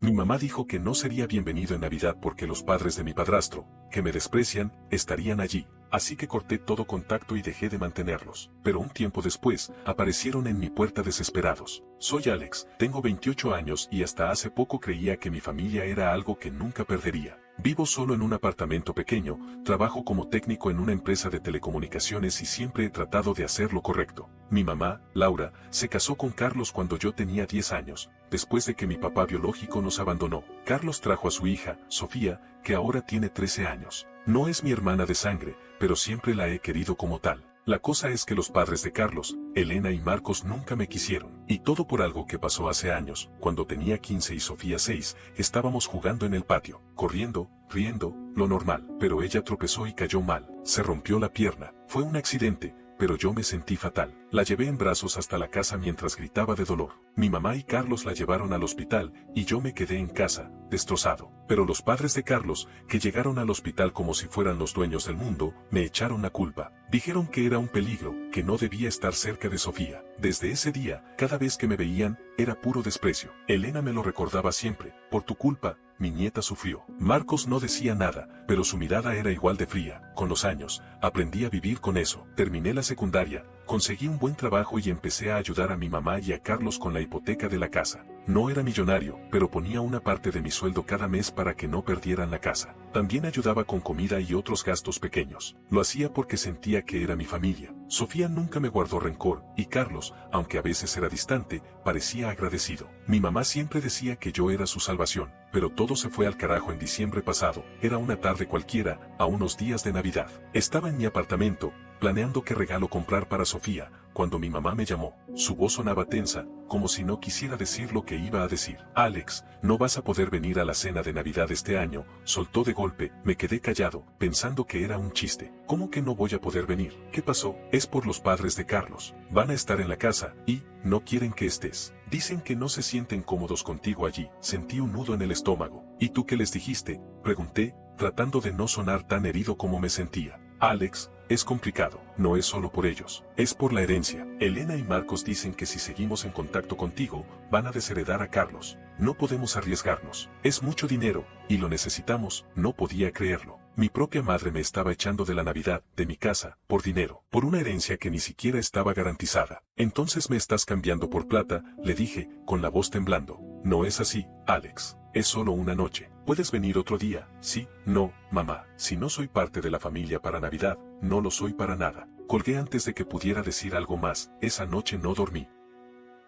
Mi mamá dijo que no sería bienvenido en Navidad porque los padres de mi padrastro, que me desprecian, estarían allí. Así que corté todo contacto y dejé de mantenerlos. Pero un tiempo después, aparecieron en mi puerta desesperados. Soy Alex, tengo 28 años y hasta hace poco creía que mi familia era algo que nunca perdería. Vivo solo en un apartamento pequeño, trabajo como técnico en una empresa de telecomunicaciones y siempre he tratado de hacer lo correcto. Mi mamá, Laura, se casó con Carlos cuando yo tenía 10 años, después de que mi papá biológico nos abandonó. Carlos trajo a su hija, Sofía, que ahora tiene 13 años. No es mi hermana de sangre, pero siempre la he querido como tal. La cosa es que los padres de Carlos, Elena y Marcos nunca me quisieron. Y todo por algo que pasó hace años, cuando tenía 15 y Sofía 6, estábamos jugando en el patio, corriendo, riendo, lo normal. Pero ella tropezó y cayó mal, se rompió la pierna. Fue un accidente, pero yo me sentí fatal. La llevé en brazos hasta la casa mientras gritaba de dolor. Mi mamá y Carlos la llevaron al hospital y yo me quedé en casa, destrozado. Pero los padres de Carlos, que llegaron al hospital como si fueran los dueños del mundo, me echaron la culpa. Dijeron que era un peligro, que no debía estar cerca de Sofía. Desde ese día, cada vez que me veían, era puro desprecio. Elena me lo recordaba siempre. Por tu culpa, mi nieta sufrió. Marcos no decía nada, pero su mirada era igual de fría. Con los años, aprendí a vivir con eso. Terminé la secundaria, conseguí un buen trabajo y empecé a ayudar a mi mamá y a Carlos con la hipoteca de la casa. No era millonario, pero ponía una parte de mi sueldo cada mes para que no perdieran la casa. También ayudaba con comida y otros gastos pequeños. Lo hacía porque sentía que era mi familia. Sofía nunca me guardó rencor, y Carlos, aunque a veces era distante, parecía agradecido. Mi mamá siempre decía que yo era su salvación, pero todo se fue al carajo en diciembre pasado. Era una tarde cualquiera, a unos días de Navidad. Estaba en mi apartamento, planeando qué regalo comprar para Sofía, cuando mi mamá me llamó. Su voz sonaba tensa, como si no quisiera decir lo que iba a decir. Alex, no vas a poder venir a la cena de Navidad este año, soltó de golpe. Me quedé callado, pensando que era un chiste. ¿Cómo que no voy a poder venir? ¿Qué pasó? Es por los padres de Carlos. Van a estar en la casa, y no quieren que estés. Dicen que no se sienten cómodos contigo allí. Sentí un nudo en el estómago. ¿Y tú qué les dijiste?, pregunté, tratando de no sonar tan herido como me sentía. Alex, es complicado. No es solo por ellos, es por la herencia. Elena y Marcos dicen que si seguimos en contacto contigo, van a desheredar a Carlos. No podemos arriesgarnos. Es mucho dinero, y lo necesitamos. No podía creerlo. Mi propia madre me estaba echando de la Navidad, de mi casa, por dinero, por una herencia que ni siquiera estaba garantizada. Entonces me estás cambiando por plata, le dije, con la voz temblando. No es así, Alex. Es solo una noche. ¿Puedes venir otro día? Sí, no, mamá. Si no soy parte de la familia para Navidad, no lo soy para nada. Colgué antes de que pudiera decir algo más. Esa noche no dormí.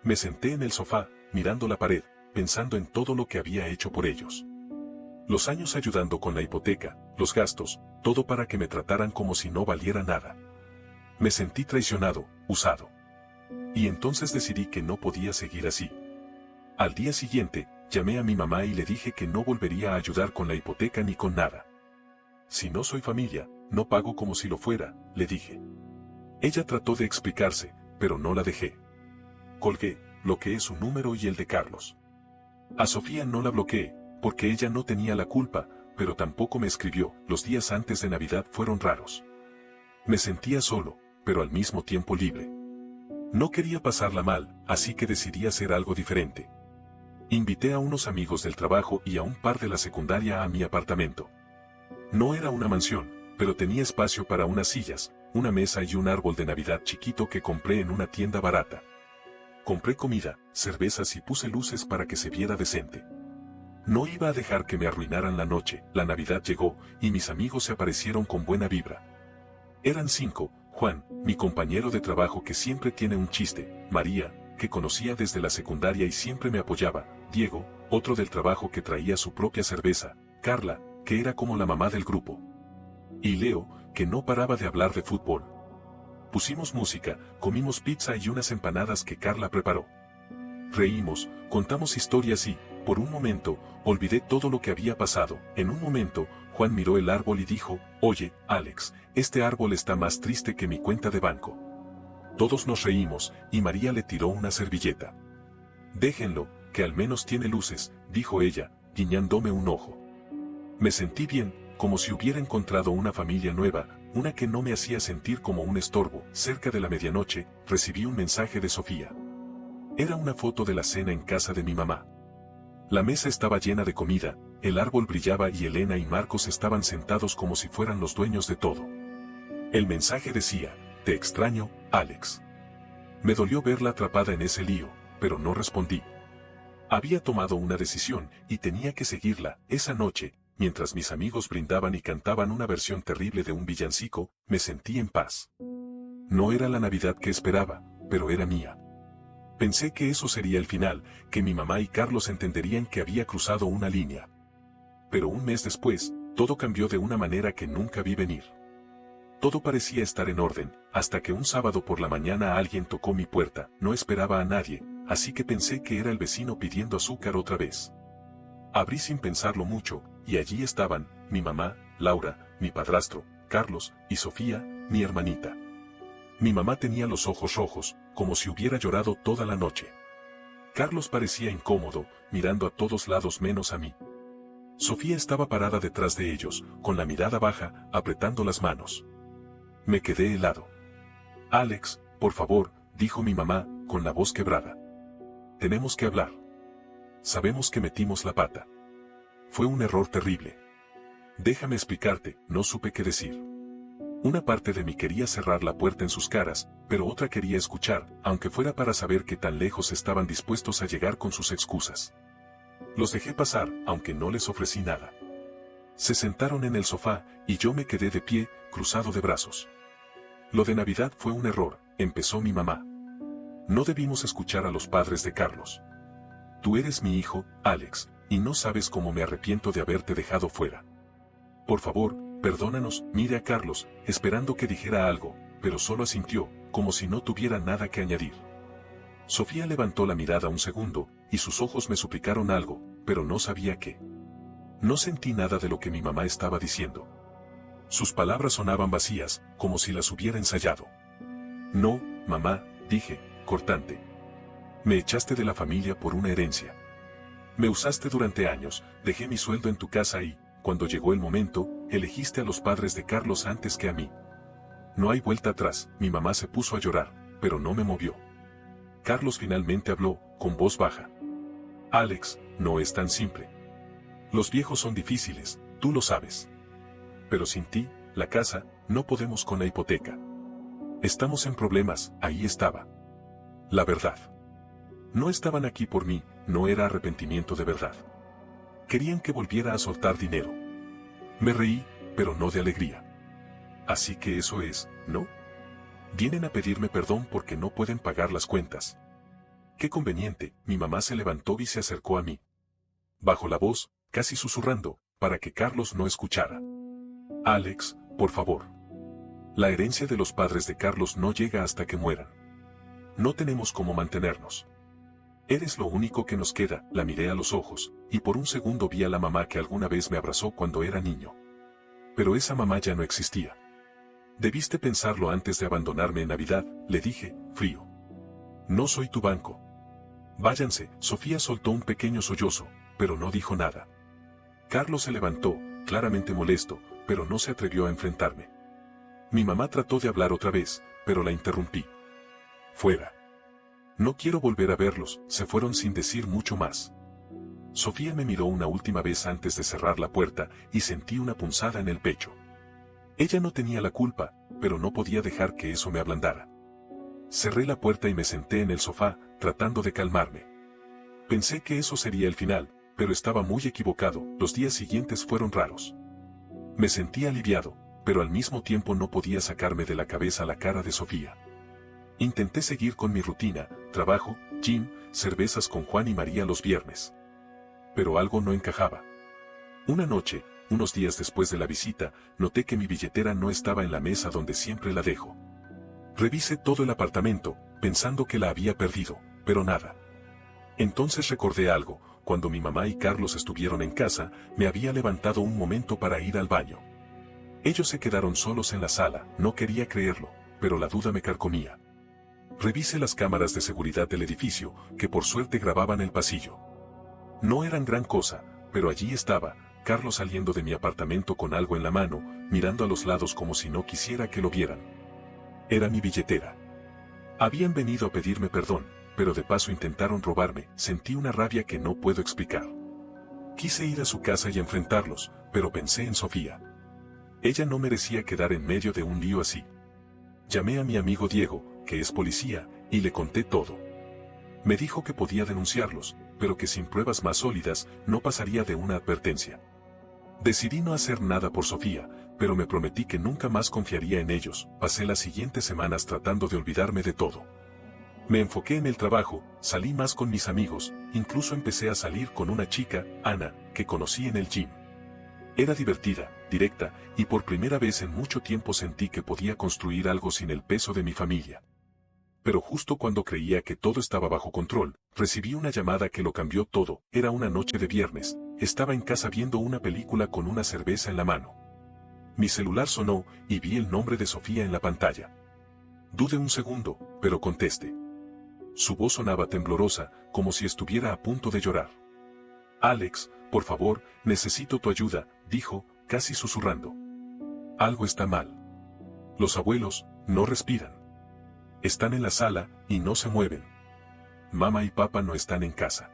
Me senté en el sofá, mirando la pared, pensando en todo lo que había hecho por ellos. Los años ayudando con la hipoteca, los gastos, todo para que me trataran como si no valiera nada. Me sentí traicionado, usado. Y entonces decidí que no podía seguir así. Al día siguiente, llamé a mi mamá y le dije que no volvería a ayudar con la hipoteca ni con nada. Si no soy familia, no pago como si lo fuera, le dije. Ella trató de explicarse, pero no la dejé. Colgué, bloqueé su número y el de Carlos. A Sofía no la bloqueé, porque ella no tenía la culpa, pero tampoco me escribió. Los días antes de Navidad fueron raros. Me sentía solo, pero al mismo tiempo libre. No quería pasarla mal, así que decidí hacer algo diferente. Invité a unos amigos del trabajo y a un par de la secundaria a mi apartamento. No era una mansión, pero tenía espacio para unas sillas, una mesa y un árbol de Navidad chiquito que compré en una tienda barata. Compré comida, cervezas y puse luces para que se viera decente. No iba a dejar que me arruinaran la noche. La Navidad llegó, y mis amigos se aparecieron con buena vibra. Eran 5, Juan, mi compañero de trabajo que siempre tiene un chiste, María, que conocía desde la secundaria y siempre me apoyaba, Diego, otro del trabajo que traía su propia cerveza, Carla, que era como la mamá del grupo, y Leo, que no paraba de hablar de fútbol. Pusimos música, comimos pizza y unas empanadas que Carla preparó. Reímos, contamos historias y, por un momento, olvidé todo lo que había pasado. En un momento, Juan miró el árbol y dijo, «Oye, Alex, este árbol está más triste que mi cuenta de banco». Todos nos reímos, y María le tiró una servilleta. «Déjenlo, que al menos tiene luces», dijo ella, guiñándome un ojo. Me sentí bien, como si hubiera encontrado una familia nueva, una que no me hacía sentir como un estorbo. Cerca de la medianoche, recibí un mensaje de Sofía. Era una foto de la cena en casa de mi mamá. La mesa estaba llena de comida, el árbol brillaba y Elena y Marcos estaban sentados como si fueran los dueños de todo. El mensaje decía: te extraño, Alex. Me dolió verla atrapada en ese lío, pero no respondí. Había tomado una decisión y tenía que seguirla. Esa noche, mientras mis amigos brindaban y cantaban una versión terrible de un villancico, me sentí en paz. No era la Navidad que esperaba, pero era mía. Pensé que eso sería el final, que mi mamá y Carlos entenderían que había cruzado una línea. Pero un mes después, todo cambió de una manera que nunca vi venir. Todo parecía estar en orden, hasta que un sábado por la mañana alguien tocó mi puerta. No esperaba a nadie, así que pensé que era el vecino pidiendo azúcar otra vez. Abrí sin pensarlo mucho, y allí estaban, mi mamá, Laura, mi padrastro, Carlos, y Sofía, mi hermanita. Mi mamá tenía los ojos rojos, como si hubiera llorado toda la noche. Carlos parecía incómodo, mirando a todos lados menos a mí. Sofía estaba parada detrás de ellos, con la mirada baja, apretando las manos. Me quedé helado. Alex, por favor, dijo mi mamá, con la voz quebrada. Tenemos que hablar. Sabemos que metimos la pata. Fue un error terrible. Déjame explicarte, no supe qué decir. Una parte de mí quería cerrar la puerta en sus caras, pero otra quería escuchar, aunque fuera para saber qué tan lejos estaban dispuestos a llegar con sus excusas. Los dejé pasar, aunque no les ofrecí nada. Se sentaron en el sofá, y yo me quedé de pie, cruzado de brazos. Lo de Navidad fue un error, empezó mi mamá. No debimos escuchar a los padres de Carlos. Tú eres mi hijo, Alex, y no sabes cómo me arrepiento de haberte dejado fuera. Por favor, perdónanos. Mire a Carlos, esperando que dijera algo, pero solo asintió, como si no tuviera nada que añadir. Sofía levantó la mirada un segundo, y sus ojos me suplicaron algo, pero no sabía qué. No sentí nada de lo que mi mamá estaba diciendo. Sus palabras sonaban vacías, como si las hubiera ensayado. No, mamá, dije, cortante. Me echaste de la familia por una herencia. Me usaste durante años, dejé mi sueldo en tu casa y, cuando llegó el momento, elegiste a los padres de Carlos antes que a mí. No hay vuelta atrás. Mi mamá se puso a llorar, pero no me movió. Carlos finalmente habló, con voz baja. Alex, no es tan simple. Los viejos son difíciles, tú lo sabes. Pero sin ti, la casa, no podemos con la hipoteca. Estamos en problemas, ahí estaba. La verdad. No estaban aquí por mí, no era arrepentimiento de verdad. Querían que volviera a soltar dinero. Me reí, pero no de alegría. Así que eso es, ¿no? Vienen a pedirme perdón porque no pueden pagar las cuentas. Qué conveniente. Mi mamá se levantó y se acercó a mí. Bajó la voz, casi susurrando, para que Carlos no escuchara. Alex, por favor. La herencia de los padres de Carlos no llega hasta que mueran. No tenemos cómo mantenernos. Eres lo único que nos queda. La miré a los ojos, y por un segundo vi a la mamá que alguna vez me abrazó cuando era niño. Pero esa mamá ya no existía. Debiste pensarlo antes de abandonarme en Navidad, le dije, frío. No soy tu banco. Váyanse. Sofía soltó un pequeño sollozo, pero no dijo nada. Carlos se levantó, claramente molesto, pero no se atrevió a enfrentarme. Mi mamá trató de hablar otra vez, pero la interrumpí. Fuera. No quiero volver a verlos. Se fueron sin decir mucho más. Sofía me miró una última vez antes de cerrar la puerta, y sentí una punzada en el pecho. Ella no tenía la culpa, pero no podía dejar que eso me ablandara. Cerré la puerta y me senté en el sofá, tratando de calmarme. Pensé que eso sería el final, pero estaba muy equivocado. Los días siguientes fueron raros. Me sentí aliviado, pero al mismo tiempo no podía sacarme de la cabeza la cara de Sofía. Intenté seguir con mi rutina, trabajo, gym, cervezas con Juan y María los viernes. Pero algo no encajaba. Una noche, unos días después de la visita, noté que mi billetera no estaba en la mesa donde siempre la dejo. Revisé todo el apartamento, pensando que la había perdido, pero nada. Entonces recordé algo. Cuando mi mamá y Carlos estuvieron en casa, me había levantado un momento para ir al baño. Ellos se quedaron solos en la sala. No quería creerlo, pero la duda me carcomía. Revisé las cámaras de seguridad del edificio, que por suerte grababan el pasillo. No eran gran cosa, pero allí estaba, Carlos saliendo de mi apartamento con algo en la mano, mirando a los lados como si no quisiera que lo vieran. Era mi billetera. Habían venido a pedirme perdón, pero de paso intentaron robarme. Sentí una rabia que no puedo explicar. Quise ir a su casa y enfrentarlos, pero pensé en Sofía. Ella no merecía quedar en medio de un lío así. Llamé a mi amigo Diego, que es policía, y le conté todo. Me dijo que podía denunciarlos, pero que sin pruebas más sólidas no pasaría de una advertencia. Decidí no hacer nada por Sofía, pero me prometí que nunca más confiaría en ellos. Pasé las siguientes semanas tratando de olvidarme de todo. Me enfoqué en el trabajo, salí más con mis amigos, incluso empecé a salir con una chica, Ana, que conocí en el gym. Era divertida, directa, y por primera vez en mucho tiempo sentí que podía construir algo sin el peso de mi familia. Pero justo cuando creía que todo estaba bajo control, recibí una llamada que lo cambió todo. Era una noche de viernes, estaba en casa viendo una película con una cerveza en la mano. Mi celular sonó y vi el nombre de Sofía en la pantalla. Dudé un segundo, pero contesté. Su voz sonaba temblorosa, como si estuviera a punto de llorar. Alex, por favor, necesito tu ayuda, dijo, casi susurrando. Algo está mal. Los abuelos no respiran. Están en la sala y no se mueven. Mamá y papá no están en casa.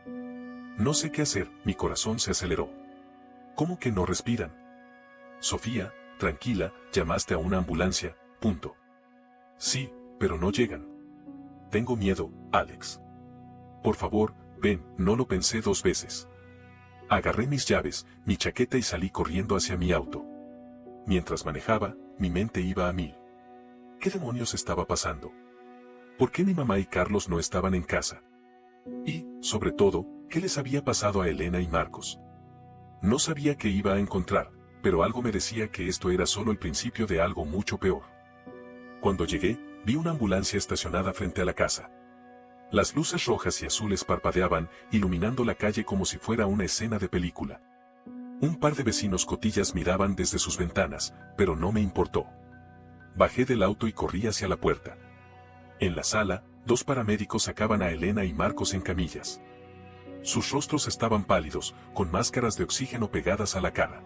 No sé qué hacer, mi corazón se aceleró. ¿Cómo que no respiran? Sofía, tranquila, llamaste a una ambulancia, punto. Sí, pero no llegan. Tengo miedo, Alex. Por favor, ven, no lo pensé dos veces. Agarré mis llaves, mi chaqueta y salí corriendo hacia mi auto. Mientras manejaba, mi mente iba a mil. ¿Qué demonios estaba pasando? ¿Por qué mi mamá y Carlos no estaban en casa? Y, sobre todo, ¿qué les había pasado a Elena y Marcos? No sabía qué iba a encontrar, pero algo me decía que esto era solo el principio de algo mucho peor. Cuando llegué, vi una ambulancia estacionada frente a la casa. Las luces rojas y azules parpadeaban, iluminando la calle como si fuera una escena de película. Un par de vecinos cotillas miraban desde sus ventanas, pero no me importó. Bajé del auto y corrí hacia la puerta. En la sala, dos paramédicos sacaban a Elena y Marcos en camillas. Sus rostros estaban pálidos, con máscaras de oxígeno pegadas a la cara.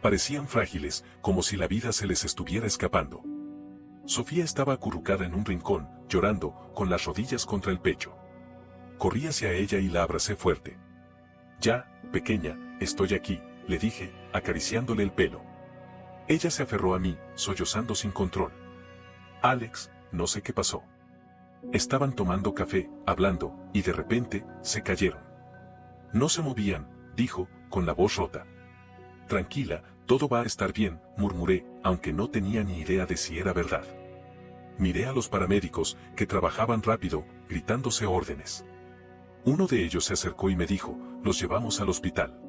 Parecían frágiles, como si la vida se les estuviera escapando. Sofía estaba acurrucada en un rincón, llorando, con las rodillas contra el pecho. Corrí hacia ella y la abracé fuerte. Ya, pequeña, estoy aquí, le dije, acariciándole el pelo. Ella se aferró a mí, sollozando sin control. Alex, no sé qué pasó. Estaban tomando café, hablando, y de repente, se cayeron. No se movían, dijo, con la voz rota. Tranquila, todo va a estar bien, murmuré, aunque no tenía ni idea de si era verdad. Miré a los paramédicos, que trabajaban rápido, gritándose órdenes. Uno de ellos se acercó y me dijo, los llevamos al hospital.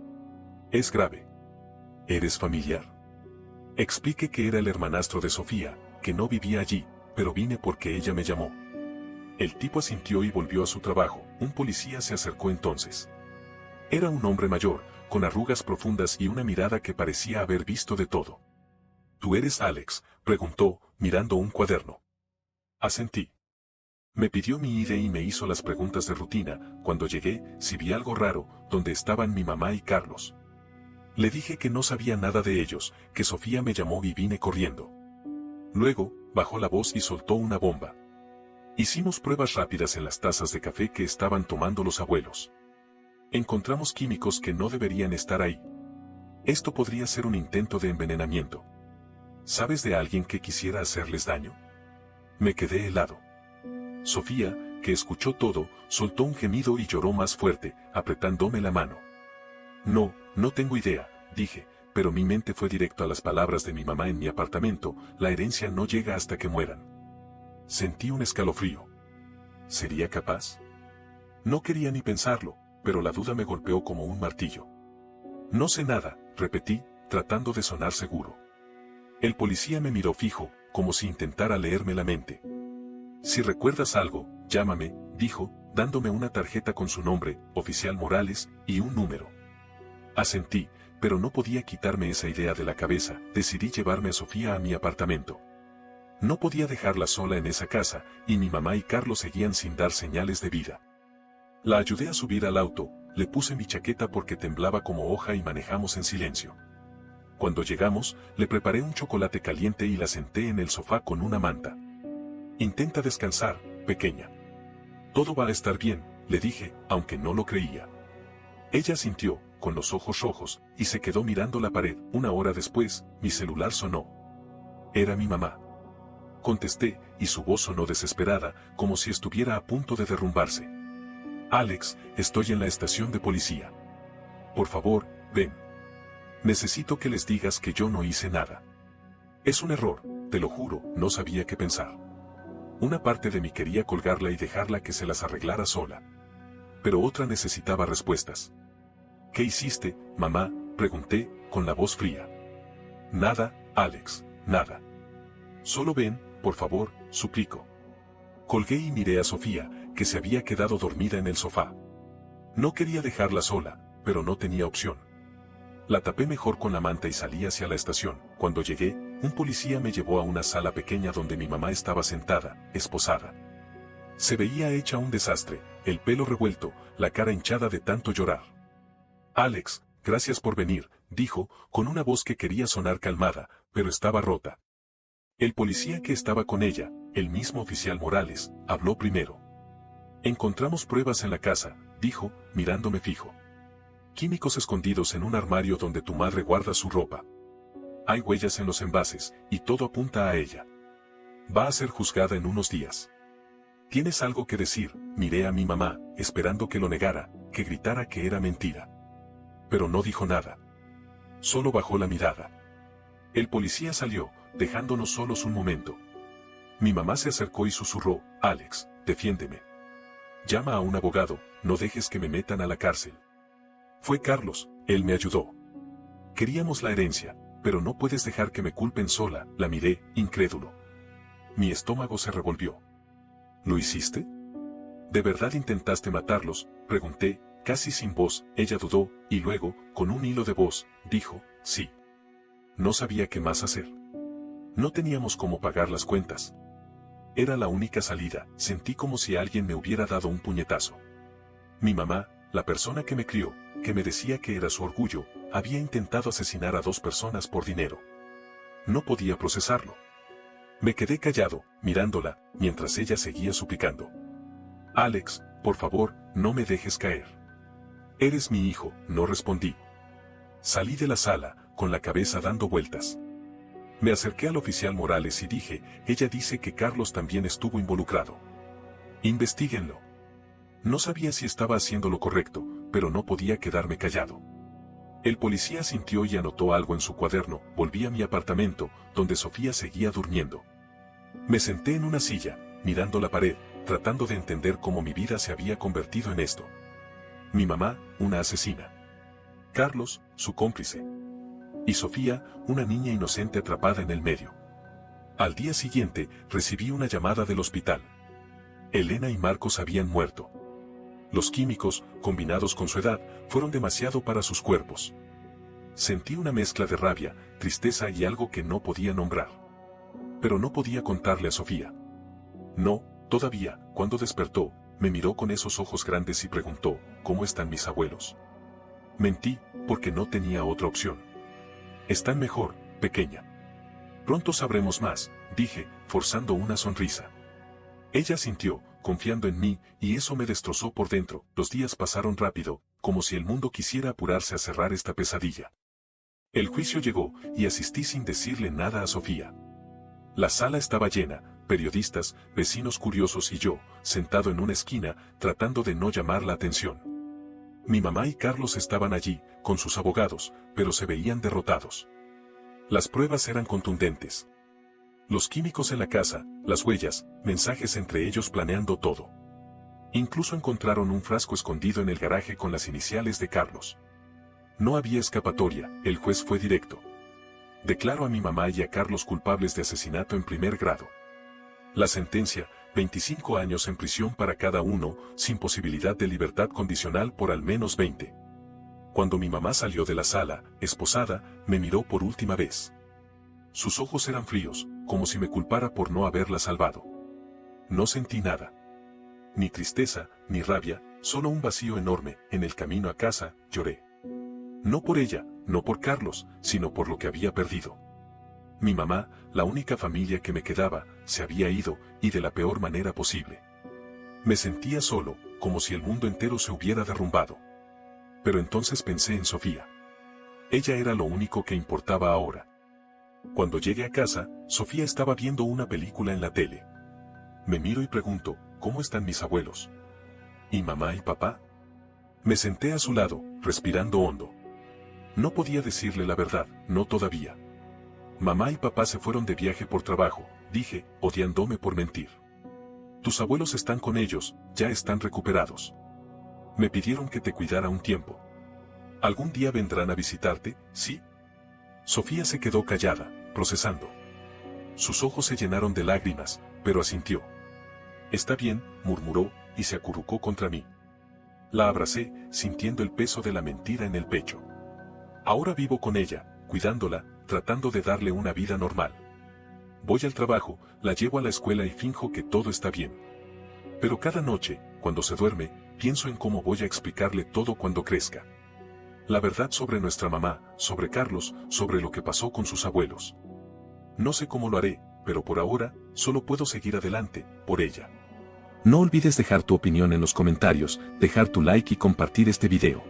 Es grave. ¿Eres familiar? Expliqué que era el hermanastro de Sofía, que no vivía allí, pero vine porque ella me llamó. El tipo asintió y volvió a su trabajo. Un policía se acercó entonces. Era un hombre mayor, con arrugas profundas y una mirada que parecía haber visto de todo. ¿Tú eres Alex?, preguntó, mirando un cuaderno. Asentí. Me pidió mi ID y me hizo las preguntas de rutina. Cuando llegué, si vi algo raro, donde estaban mi mamá y Carlos. Le dije que no sabía nada de ellos, que Sofía me llamó y vine corriendo. Luego, bajó la voz y soltó una bomba. Hicimos pruebas rápidas en las tazas de café que estaban tomando los abuelos. Encontramos químicos que no deberían estar ahí. Esto podría ser un intento de envenenamiento. ¿Sabes de alguien que quisiera hacerles daño? Me quedé helado. Sofía, que escuchó todo, soltó un gemido y lloró más fuerte, apretándome la mano. No, no tengo idea, dije, pero mi mente fue directo a las palabras de mi mamá en mi apartamento, la herencia no llega hasta que mueran. Sentí un escalofrío. ¿Sería capaz? No quería ni pensarlo, pero la duda me golpeó como un martillo. No sé nada, repetí, tratando de sonar seguro. El policía me miró fijo, como si intentara leerme la mente. Si recuerdas algo, llámame, dijo, dándome una tarjeta con su nombre, Oficial Morales, y un número. Asentí, pero no podía quitarme esa idea de la cabeza. Decidí llevarme a Sofía a mi apartamento. No podía dejarla sola en esa casa, y mi mamá y Carlos seguían sin dar señales de vida. La ayudé a subir al auto, le puse mi chaqueta porque temblaba como hoja y manejamos en silencio. Cuando llegamos, le preparé un chocolate caliente y la senté en el sofá con una manta. Intenta descansar, pequeña. Todo va a estar bien, le dije, aunque no lo creía. Ella sintió, con los ojos rojos, y se quedó mirando la pared. Una hora después, mi celular sonó. Era mi mamá. Contesté, y su voz sonó desesperada, como si estuviera a punto de derrumbarse. Alex, estoy en la estación de policía. Por favor, ven. Necesito que les digas que yo no hice nada. Es un error, te lo juro, no sabía qué pensar. Una parte de mí quería colgarla y dejarla que se las arreglara sola. Pero otra necesitaba respuestas. ¿Qué hiciste, mamá?, pregunté, con la voz fría. Nada, Alex, nada. Solo ven, por favor, suplico. Colgué y miré a Sofía, que se había quedado dormida en el sofá. No quería dejarla sola, pero no tenía opción. La tapé mejor con la manta y salí hacia la estación. Cuando llegué, un policía me llevó a una sala pequeña donde mi mamá estaba sentada, esposada. Se veía hecha un desastre, el pelo revuelto, la cara hinchada de tanto llorar. Alex, gracias por venir, dijo, con una voz que quería sonar calmada, pero estaba rota. El policía que estaba con ella, el mismo oficial Morales, habló primero. Encontramos pruebas en la casa, dijo, mirándome fijo. Químicos escondidos en un armario donde tu madre guarda su ropa. Hay huellas en los envases, y todo apunta a ella. Va a ser juzgada en unos días. ¿Tienes algo que decir? Miré a mi mamá, esperando que lo negara, que gritara que era mentira. Pero no dijo nada. Solo bajó la mirada. El policía salió, dejándonos solos un momento. Mi mamá se acercó y susurró, Alex, defiéndeme. Llama a un abogado, no dejes que me metan a la cárcel. Fue Carlos, él me ayudó. Queríamos la herencia, pero no puedes dejar que me culpen sola, la miré, incrédulo. Mi estómago se revolvió. ¿Lo hiciste? ¿De verdad intentaste matarlos?, pregunté, casi sin voz. Ella dudó, y luego, con un hilo de voz, dijo, sí. No sabía qué más hacer. No teníamos cómo pagar las cuentas. Era la única salida, sentí como si alguien me hubiera dado un puñetazo. Mi mamá, la persona que me crió, que me decía que era su orgullo, había intentado asesinar a 2 personas por dinero. No podía procesarlo. Me quedé callado, mirándola, mientras ella seguía suplicando. Alex, por favor, no me dejes caer. Eres mi hijo, no respondí. Salí de la sala, con la cabeza dando vueltas. Me acerqué al oficial Morales y dije, ella dice que Carlos también estuvo involucrado. Investíguenlo. No sabía si estaba haciendo lo correcto, pero no podía quedarme callado. El policía asintió y anotó algo en su cuaderno. Volví a mi apartamento, donde Sofía seguía durmiendo. Me senté en una silla, mirando la pared, tratando de entender cómo mi vida se había convertido en esto. Mi mamá, una asesina. Carlos, su cómplice. Y Sofía, una niña inocente atrapada en el medio. Al día siguiente, recibí una llamada del hospital. Elena y Marcos habían muerto. Los químicos, combinados con su edad, fueron demasiado para sus cuerpos. Sentí una mezcla de rabia, tristeza y algo que no podía nombrar. Pero no podía contarle a Sofía. No, todavía, cuando despertó, me miró con esos ojos grandes y preguntó, ¿cómo están mis abuelos? Mentí, porque no tenía otra opción. Están mejor, pequeña. Pronto sabremos más, dije, forzando una sonrisa. Ella sintió, confiando en mí, y eso me destrozó por dentro. Los días pasaron rápido, como si el mundo quisiera apurarse a cerrar esta pesadilla. El juicio llegó, y asistí sin decirle nada a Sofía. La sala estaba llena, periodistas, vecinos curiosos y yo, sentado en una esquina, tratando de no llamar la atención. Mi mamá y Carlos estaban allí, con sus abogados, pero se veían derrotados. Las pruebas eran contundentes. Los químicos en la casa, las huellas, mensajes entre ellos planeando todo. Incluso encontraron un frasco escondido en el garaje con las iniciales de Carlos. No había escapatoria, el juez fue directo. Declaró a mi mamá y a Carlos culpables de asesinato en primer grado. La sentencia, 25 años en prisión para cada uno, sin posibilidad de libertad condicional por al menos 20. Cuando mi mamá salió de la sala, esposada, me miró por última vez. Sus ojos eran fríos, como si me culpara por no haberla salvado. No sentí nada. Ni tristeza, ni rabia, solo un vacío enorme. En el camino a casa, lloré. No por ella, no por Carlos, sino por lo que había perdido. Mi mamá, la única familia que me quedaba, se había ido, y de la peor manera posible. Me sentía solo, como si el mundo entero se hubiera derrumbado. Pero entonces pensé en Sofía. Ella era lo único que importaba ahora. Cuando llegué a casa, Sofía estaba viendo una película en la tele. Me miro y pregunto, ¿cómo están mis abuelos? ¿Y mamá y papá? Me senté a su lado, respirando hondo. No podía decirle la verdad, no todavía. Mamá y papá se fueron de viaje por trabajo, dije, odiándome por mentir. Tus abuelos están con ellos, ya están recuperados. Me pidieron que te cuidara un tiempo. ¿Algún día vendrán a visitarte, sí? Sofía se quedó callada, procesando. Sus ojos se llenaron de lágrimas, pero asintió. Está bien, murmuró, y se acurrucó contra mí. La abracé, sintiendo el peso de la mentira en el pecho. Ahora vivo con ella, cuidándola, tratando de darle una vida normal. Voy al trabajo, la llevo a la escuela y finjo que todo está bien. Pero cada noche, cuando se duerme, pienso en cómo voy a explicarle todo cuando crezca. La verdad sobre nuestra mamá, sobre Carlos, sobre lo que pasó con sus abuelos. No sé cómo lo haré, pero por ahora, solo puedo seguir adelante, por ella. No olvides dejar tu opinión en los comentarios, dejar tu like y compartir este video.